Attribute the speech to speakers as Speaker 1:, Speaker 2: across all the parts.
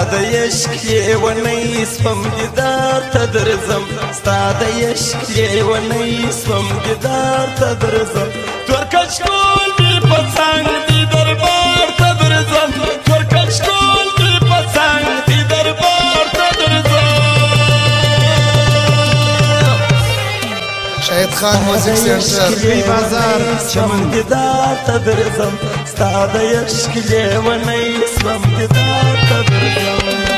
Speaker 1: د عشق لیونی سوم دیدار ته درځم ستا د عشق لیونی سوم دیدار ته درځم تور کچکول مې په څنګ دی دربار ته درځم تور کچکول مې په څنګ دی دربار ته درځم
Speaker 2: شاهد خان موزیک سنټر وی بازار
Speaker 1: سوم دیدار ته درځم ستا د عشق لیونی سوم دیدار ته درځم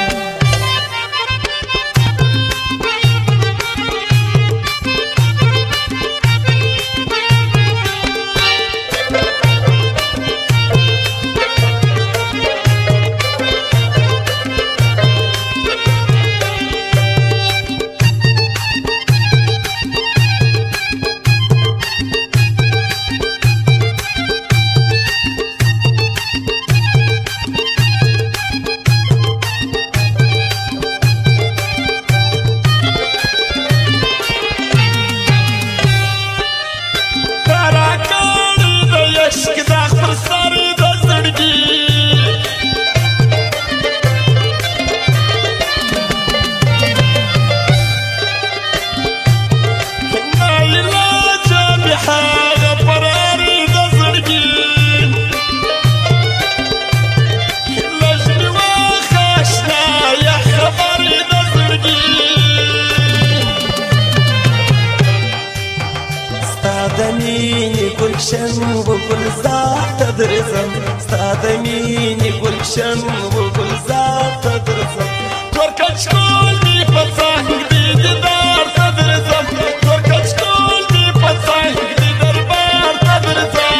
Speaker 1: گلشن و گلزار ته درځم ستا د مینې گلشن و گلزار ته درځم تور کچکول مې په څنګ دی دیدار ته درځم تور کچکول مې په څنګ دی دربار ته درځم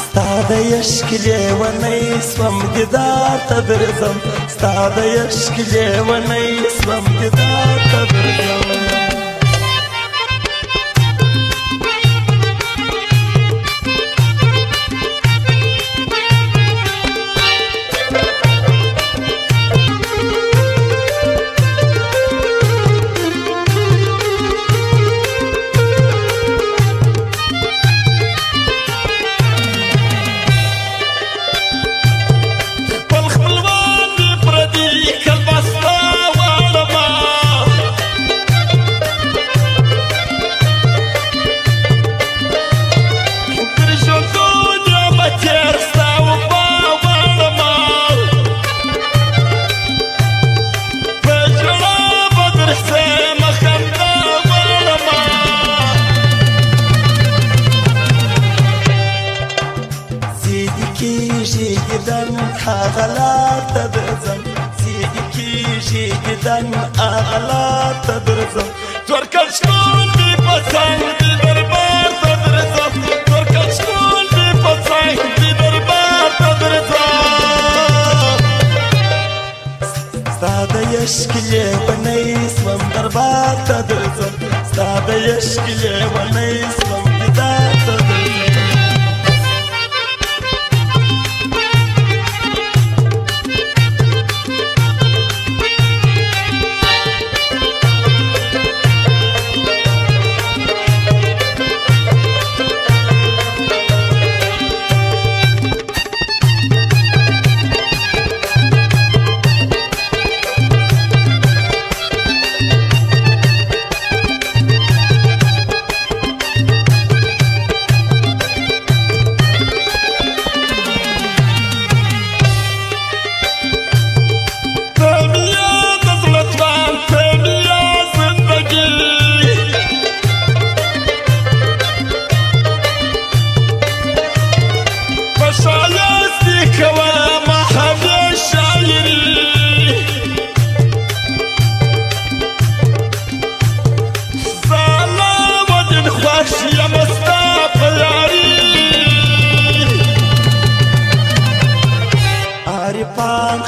Speaker 1: ستا د عشق لیونی سوم دیدار ته درځم ستا د عشق لیونی سوم دیدار ته درځم اغلار ته درځم سیدی کیږي دیدن اغلار ته درځم تور کچکول مې په څنګ دی دربار ته درځم تور کچکول مې په څنګ دی دربار ته درځم ستا د عشق لیونی سوم دربار ته درځم ستا د عشق لیونی سوم دیدار ته درځم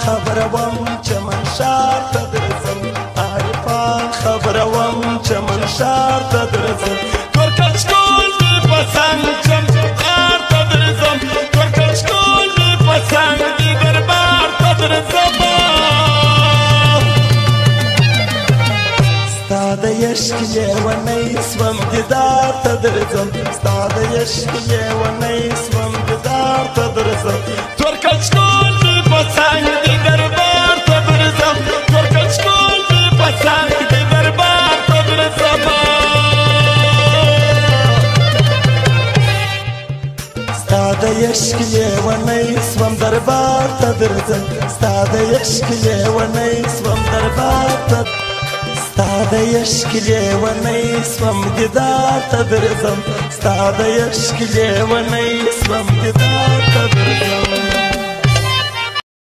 Speaker 1: خبروم چمن شار ته درځم عارفان خبروم چمن شار ته درځم تور کچکول مې په څنګ چمچار ته درځم تور کچکول مې په څنګ دی دربار ته درځم ستا د عشق لیونی سوم دیدار ته درځم ستا د عشق لیونی سوم دیدار ته درځم تور کچکول مې په څنګ سوم دربار ته درځم ستا د عشق لیونی سوم دربار ته ستا د عشق لیونی سوم دیدار ته درځم ستا د عشق لیونی سوم دیدار ته درځم